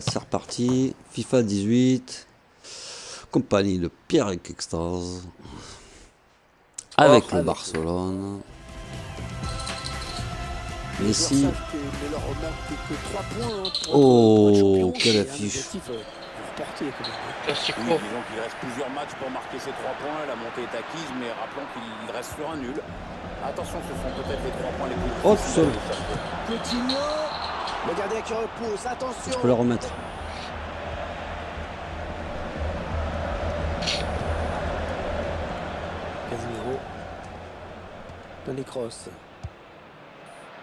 C'est reparti. FIFA 18. Compagnie de Pierre-Eric Extase. Avec le Barcelone. Messi. Oh, quelle affiche. Classico. Disons qu'il reste plusieurs matchs pour marquer ces 3 points. La montée est acquise, mais rappelons qu'il reste sur un nul. Attention, ce sont peut-être les 3 points les plus difficiles. Oh, tout seul. Coutinho. Le gardien qui repousse. Attention. Je peux le remettre. Casemiro. Toni Kroos.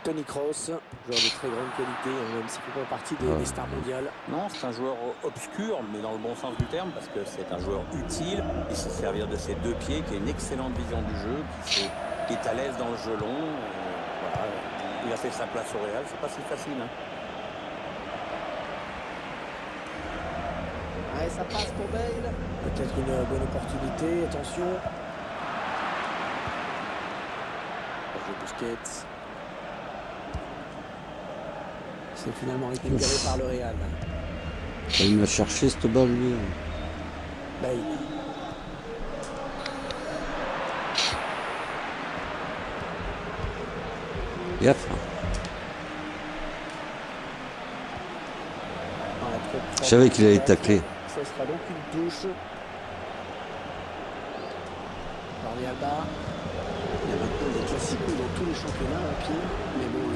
Toni Kroos, joueur de très grande qualité, même s'il ne fait pas partie des stars mondiales. Non, c'est un joueur obscur, mais dans le bon sens du terme, parce que c'est un joueur utile. Il sait servir de ses 2 pieds, qui a une excellente vision du jeu, qui est à l'aise dans le jeu long. Voilà. Il a fait sa place au Real, c'est pas si facile. Hein. Ouais, ça passe pour Bale. Peut-être une bonne opportunité, attention. Busquets. C'est finalement récupéré par le Real. Il m'a cherché cette balle, lui. Bale. Gaffe. Je savais qu'il allait tacler. Ce sera donc une touche. Jordi Alba. Il y a maintenant des classicos dans tous les championnats à pied. Mais bon,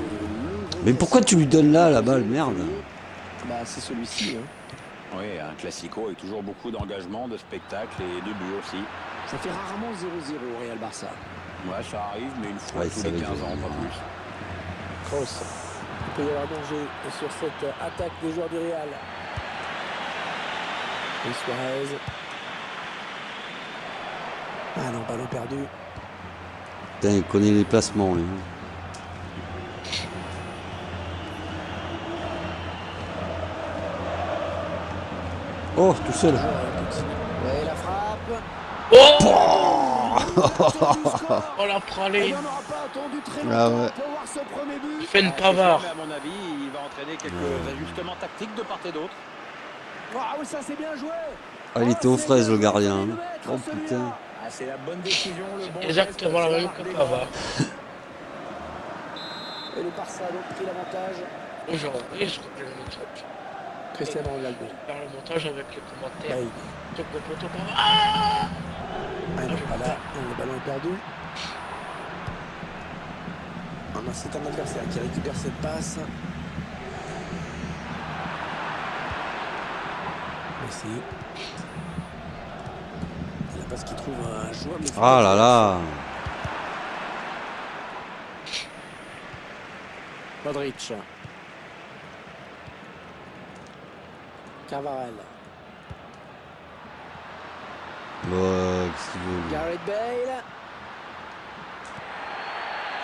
mais pourquoi tu lui donnes là la balle, merde? Bah, c'est celui-ci. Hein. Oui, un classico avec toujours beaucoup d'engagement, de spectacle et de buts aussi. Ça fait rarement 0-0 au Real Barça. Ouais, ça arrive, mais une fois tous les 15 ans, pas plus. Kroos. Il peut y avoir danger sur cette attaque des joueurs du Real. Et Suarez. Ah non, ballon perdu. Putain, il connaît les placements, lui. Oh, tout seul. Ouais, la frappe. Oh, oh la praline. Ah ouais. Fenn Pavard. À mon avis, il va entraîner quelques ajustements tactiques de part et d'autre. Ah oui, ça c'est bien joué. Ah, il était aux fraises, le gardien. Oh putain. Ah, c'est la bonne décision. Le bon exactement la même que Pavard. Et le Barça a donc pris l'avantage. Aujourd'hui, je regarde le truc. Cristiano Ronaldo. Faire le montage avec les commentaires. Bale. Top de poteau Pavard. Ah non, voilà, le ballon est perdu. Ah non, c'est un adversaire qui récupère cette passe. Messi. C'est la passe qui trouve un joueur. Ah là là. Modric. Carvajal. Qu'est-ce qu'il veut, lui? Gareth Bale.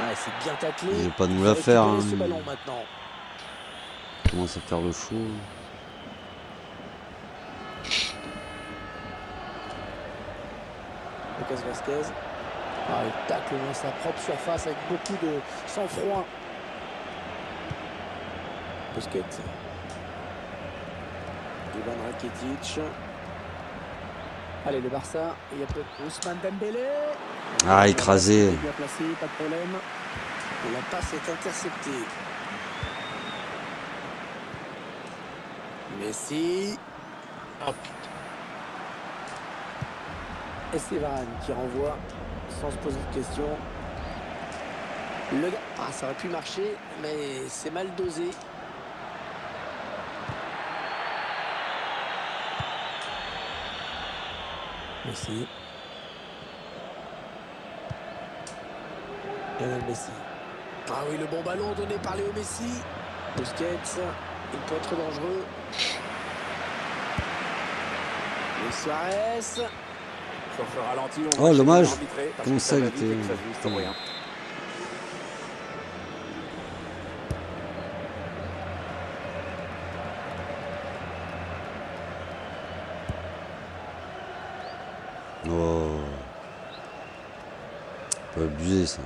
Ouais, c'est bien taclé. Il veut pas nous la faire. Hein. Ce ballon maintenant. Il commence à faire le show. Lucas Vasquez. Ah, il tacle dans sa propre surface avec beaucoup de sang-froid. Busquets. Ivan Rakitic. Allez, le Barça. Il y a peut-être Ousmane Dembélé. Ah, écrasé. Bien placé, pas de problème. Et la passe est interceptée. Messi. oh, Esteban qui renvoie sans se poser de questions. Ah, ça aurait pu marcher, mais c'est mal dosé. Messi. Lionel Messi. Ah oui, le bon ballon donné par Léo Messi. Busquets, il peut être dangereux. Et Suarez. Sur ce ralenti, on oh, dommage. Comment comment ça, il était... Oh. Pas abusé, ça.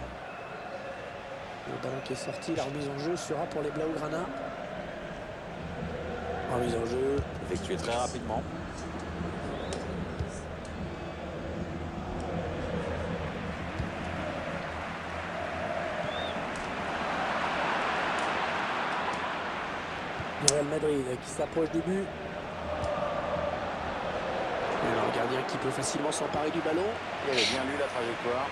Le ballon qui est sorti, la remise en jeu sera pour les Blaugrana. Remise en jeu. Effectué très rapidement. Le Real Madrid qui s'approche du but. Et alors, le gardien qui peut facilement s'emparer du ballon. Il avait bien lu la trajectoire.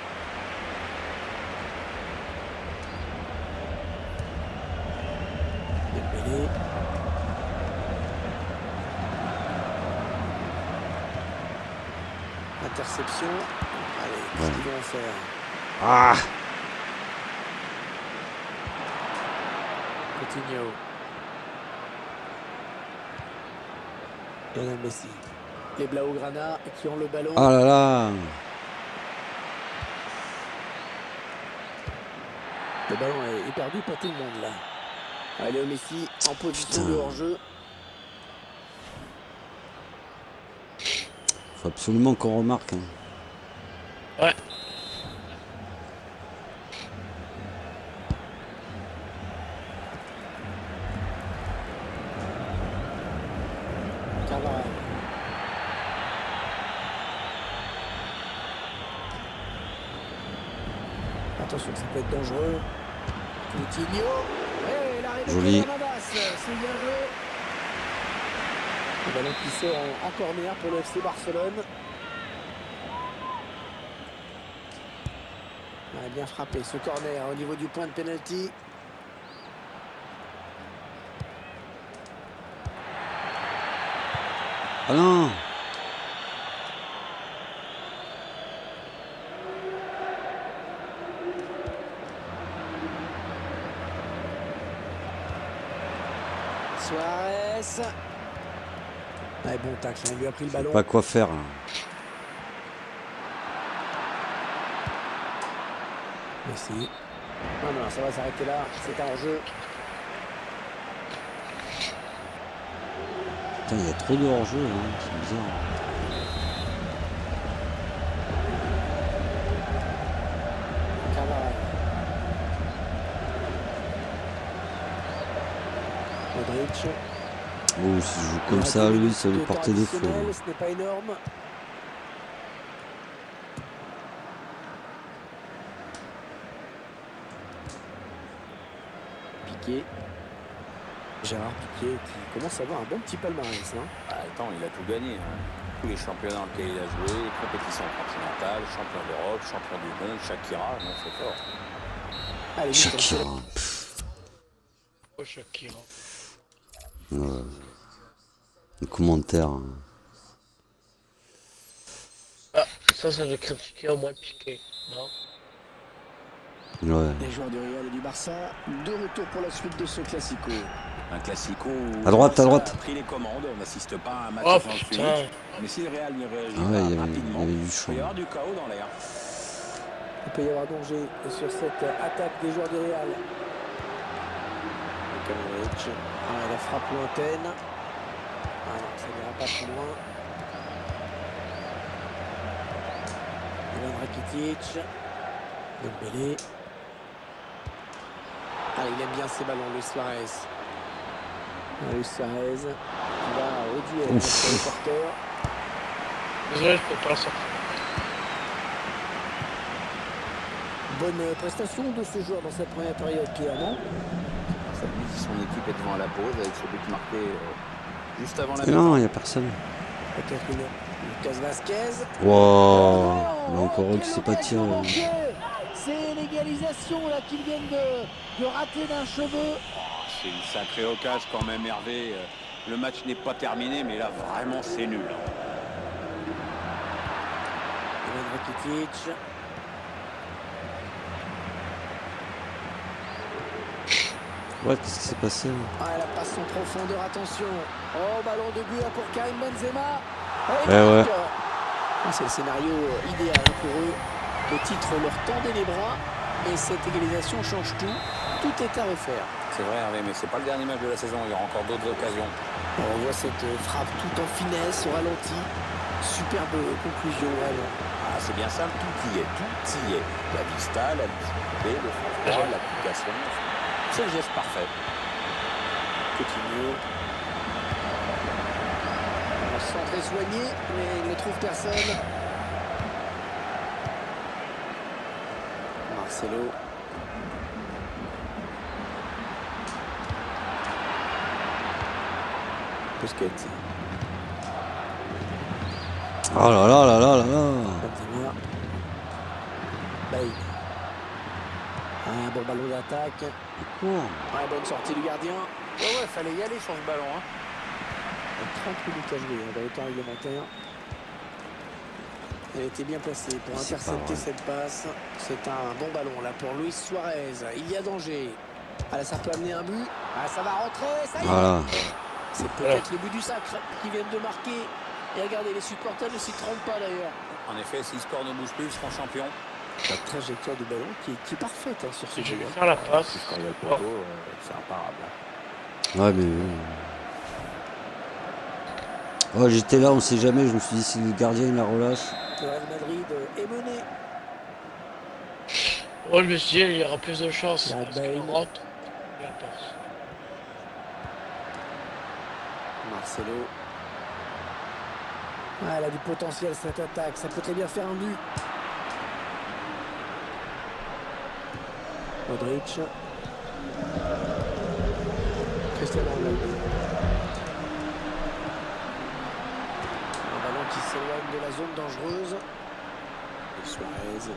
Dembélé. Interception. Allez, qu'est-ce qu'ils vont faire? Ah, Coutinho. Lionel Messi. Les Blaugrana qui ont le ballon. ah là là. Le ballon est perdu par tout le monde là. Allez, Messi en position Putain. de hors-jeu. Faut absolument qu'on remarque. Hein. Ouais. Carvajal. Attention, ça peut être dangereux. Coutinho. Ouais, l'arrêt de Joli. Fernandes, c'est bien joué. Le ballon qui sort en corner pour le FC Barcelone. Ouais, bien frappé ce corner au niveau du point de pénalty. Ah non. Suarez. Ouais, bon tacle, il lui a pris le ballon. Pas quoi faire. Là. Messi. Non, non, ça va s'arrêter là. C'est un jeu. Putain, il y a trop de hors-jeu. Hein. C'est bizarre. Carvajal. Modric. Oh, s'il joue comme ça, lui, ça lui porter défaut. Additionnel, ce n'est pas énorme. Piqué. Gérard Piqué qui commence à avoir un bon petit palmarès. Hein. Ah, attends, il a tout gagné. Hein. Tous les championnats dans lesquels il a joué, compétition continentale, champion d'Europe, champion du monde, Shakira, non, c'est fort. Allez, Shakira. Oh, Shakira. Les commentaires. Hein. Ah, ça veut critiquer au moins Piqué. Non. Ouais. Les joueurs du Real et du Barça, de retour pour la suite de ce Classico. Un classico où À droite, à le Barça droite. a pris les commandes. On n'assiste pas à un match Oh sans putain. unique. Mais si le Real n'y réagit Ah ouais, il y pas avait- rapidement, il y avait du il champ. peut y avoir du chaos dans l'air. Il peut y avoir danger sur cette attaque des joueurs du Real. Modric. Ah, la frappe lointaine. Ah non, ça n'ira pas plus loin. Ivan Rakitic. Dembélé. Ah, il aime bien ces ballons, Luis Suarez. Luis Suarez qui va au duel Ouf. avec le porteur. Désolé, je peux pas la sortir. Bonne prestation de ce joueur dans cette première période, Pierre, non? Ça dit si son équipe est devant la pause avec ce but marqué juste avant la Mais non, il n'y a personne. Peut-être une Lucas Vasquez. Wow. Oh, Là encore, quelle qui s'est pas occasion tiré. manquée. C'est l'égalisation là qu'ils viennent de rater d'un cheveu. C'est une sacrée occasion quand même, Hervé. Le match n'est pas terminé, mais là, vraiment, c'est nul. Hein. Ivan Rakitic. Ouais, qu'est-ce qui s'est passé là? Ah, la passe en profondeur, attention. Oh, ballon de but pour Karim Benzema. Et Ouais, marque. Ah, c'est le scénario idéal pour eux. Le titre leur tendait les bras, mais cette égalisation change tout. Tout est à refaire. C'est vrai, Hervé, mais c'est pas le dernier match de la saison. Il y aura encore d'autres occasions. On voit cette frappe tout en finesse, au ralenti. Superbe conclusion, vraiment. Ah, c'est bien ça, tout y est. Tout y est. La vista, la visibilité, le sang-froid, l'application. C'est le geste parfait. Coutinho. très soigné, mais il ne trouve personne. Marcelo. Busquets. Oh là là là là là là. Benzema. Bale. Un bon ballon d'attaque. Quoi? Ouais, bonne sortie du gardien. Ouais, fallait y aller sur ce ballon. Hein. 30 minutes à jouer dans le temps réglementaire. Elle était bien placée pour C'est pas intercepter vrai. cette passe. C'est un bon ballon là pour Luis Suarez. Il y a danger. Ah là, ça peut amener un but. Ah, ça va rentrer. Ça y est. Voilà. C'est peut-être le but du sacre qui viennent de marquer. Et regardez, les supporters ne s'y trompent pas d'ailleurs. En effet, si le score ne bouge plus, ils seront champions. La trajectoire du ballon qui est parfaite hein, sur ce Je jeu. vais faire la passe. Quand il y a le poteau, c'est imparable. Ouais, mais. Oh, j'étais là, on sait jamais. Je me suis dit, si le gardien il la relâche. Le Real Madrid est mené. Oh, je me suis dit, il y aura plus de chance. La Parce qu'elle Bale. rentre. La passe. Marcelo. Ah, elle a du potentiel cette attaque. Ça peut très bien faire un but. Modric. Cristiano Ronaldo. Un ballon qui s'éloigne de la zone dangereuse. Et Suarez.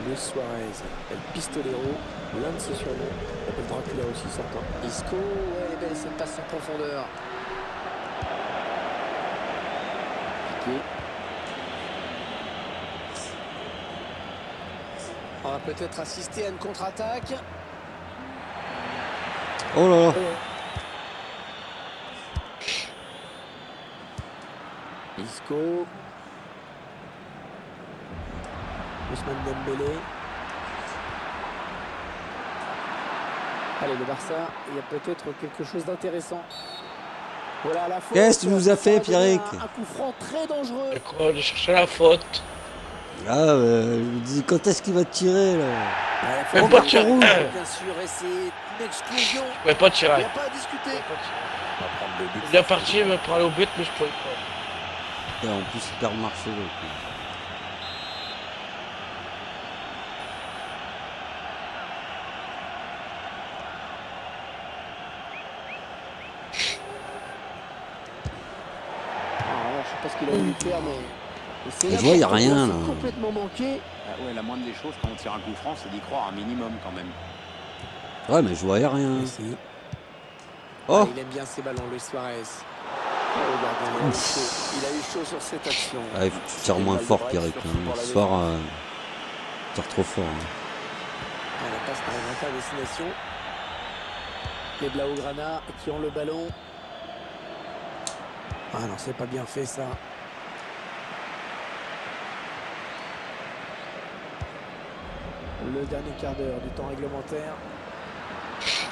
Luis Suarez. El Pistolero. L'un de ses surnoms. Il appelle Dracula aussi certain. Isco. Ouais, elle est belle cette passe en profondeur. Piqué. On va peut-être assister à une contre-attaque. Oh là là. Isco. Ousmane Dembélé. Allez, le Barça, il y a peut-être quelque chose d'intéressant. Voilà la faute. Qu'est-ce que tu nous as fait, Ça va donner Pierrick? Un coup franc très dangereux. Je crois aller chercher la faute. Ah, je me dis, quand est-ce qu'il va tirer là? Même pas tirer. Bien sûr, et c'est une exclusion. Je pouvais pas Il tirer. n'y a pas à discuter. On va prendre le but. Il est parti pour aller au but, mais je pouvais pas. Et en plus, il perd Marcelo. quoi. Alors, je sais pas ce qu'il a voulu faire, mais c'est Je vois, il y a là, rien, c'est là. complètement manqué. Ah ouais, la moindre des choses quand on tire un coup franc, c'est d'y croire un minimum quand même. Ouais, mais je voyais rien. Messi. Oh! Il aime bien ses ballons, Luis Suarez. Oh, le gardien, il a eu chaud. Il a eu chaud sur cette action. Ah, il faut que tu tires moins fort, Pierrick. Hein. Ce soir, tu tires trop fort. Hein. Ah, la passe n'arrive pas à destination. Les Blaugrana qui ont le ballon. Ah non, c'est pas bien fait ça. Le dernier quart d'heure du temps réglementaire.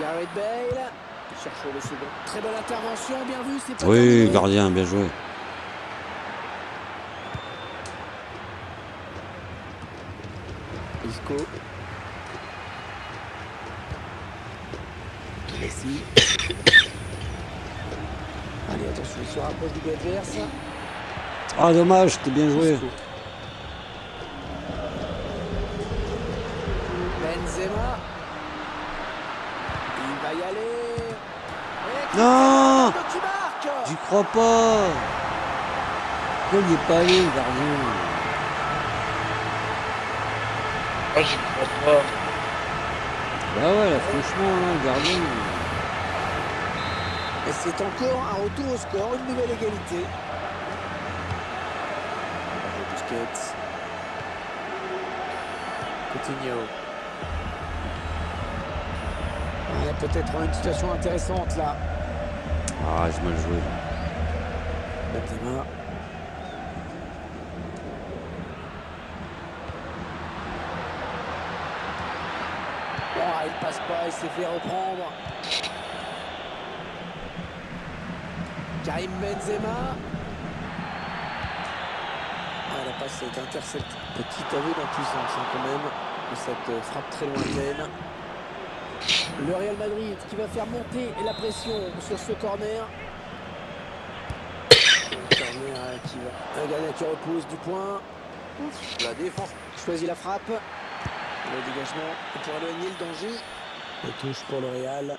Gareth Bale. Il cherche le second. Très bonne intervention, bien vu. C'est pas Oui, terminé. gardien, bien joué. Isco. Messi. Allez, attention, il se rapproche du but adverse. Ah, dommage, c'était bien joué. Isco. Benzema. Il va y aller. Et Non, qui marque. j'y crois pas. Pourquoi il n'y est pas allé, le gardien? Moi, j'y crois pas. Bah ouais, là, franchement, là, le gardien. Et c'est encore un retour au score, une nouvelle égalité. Busquets. Coutinho. Il y a peut-être une situation intéressante là. Ah, j'ai mal joué. Benzema. Oh, il passe pas, il s'est fait reprendre. Karim Benzema. Ah, la passe est interceptée. Petit aveu d'impuissance hein, quand même de cette frappe très lointaine. Le Real Madrid qui va faire monter la pression sur ce corner. Un gardien qui repousse du point. La défense. Choisit la frappe. Le dégagement pour éloigner le danger. Et touche pour le Real.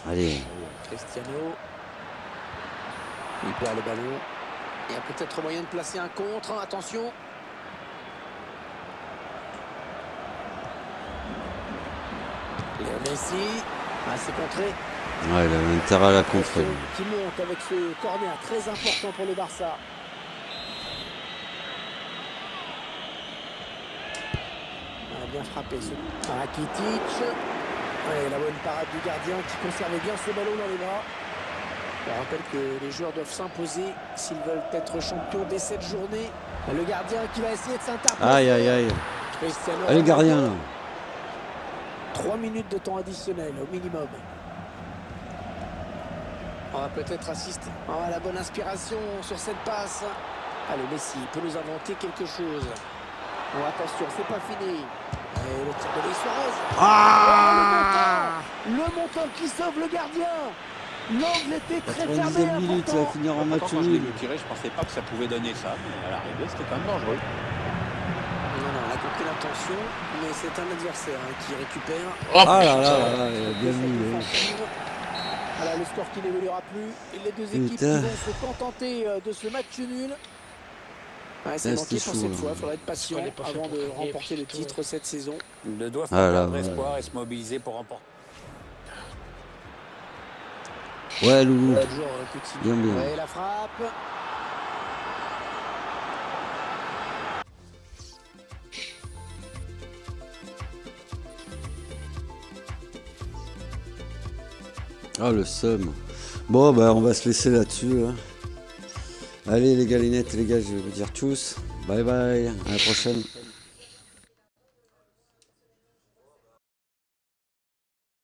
Allez. Cristiano. Il perd le ballon. Il y a peut-être moyen de placer un contre. Attention. Léo Messi. Ah, c'est contré. Ouais, il a intérêt à la contrer. Qui monte avec ce corner très important pour le Barça. Bien frappé ce Rakitic. Ouais, la bonne parade du gardien qui conservait bien ce ballon dans les bras. On rappelle que les joueurs doivent s'imposer s'ils veulent être champions dès cette journée. Le gardien qui va essayer de s'interposer. Aïe, aïe, aïe. Cristiano Allez, le gardien, là. 3 minutes de temps additionnel au minimum. On va peut-être assister à la bonne inspiration sur cette passe. Allez, Messi peut nous inventer quelque chose. Bon, attention, c'est pas fini. Et le tir de Luis Suarez. Ah, Le montant qui sauve le gardien. L'angle était très fermé. 90e minute, ça va important. finir en match Quand je l'ai nul. vu tirer, je pensais pas que ça pouvait donner ça. Mais à l'arrivée, c'était quand même dangereux. Non, on a compris l'intention, mais c'est un adversaire qui récupère. Oh, Ah là là putain. là là, il a bien mis. Voilà le score qui n'évoluera plus. Et les deux équipes qui Putain. vont se contenter de ce match nul. Ouais, c'est Ah, manqué c'était pour chaud, cette là. fois. Il faudra être patient Parce qu'on est pas fait avant pour de gagner, remporter le puis c'est titre cette saison. Ils ne doivent Ah pas là, perdre ouais. espoir et se mobiliser pour remporter. Ouais, Loulou. Toujours petit. Bien, bien. Ouais, la frappe. Ah, le seum. Bon, bah, on va se laisser là-dessus. Hein. Allez, les galinettes, les gars, je vais vous dire tchuss. Bye bye. À la prochaine.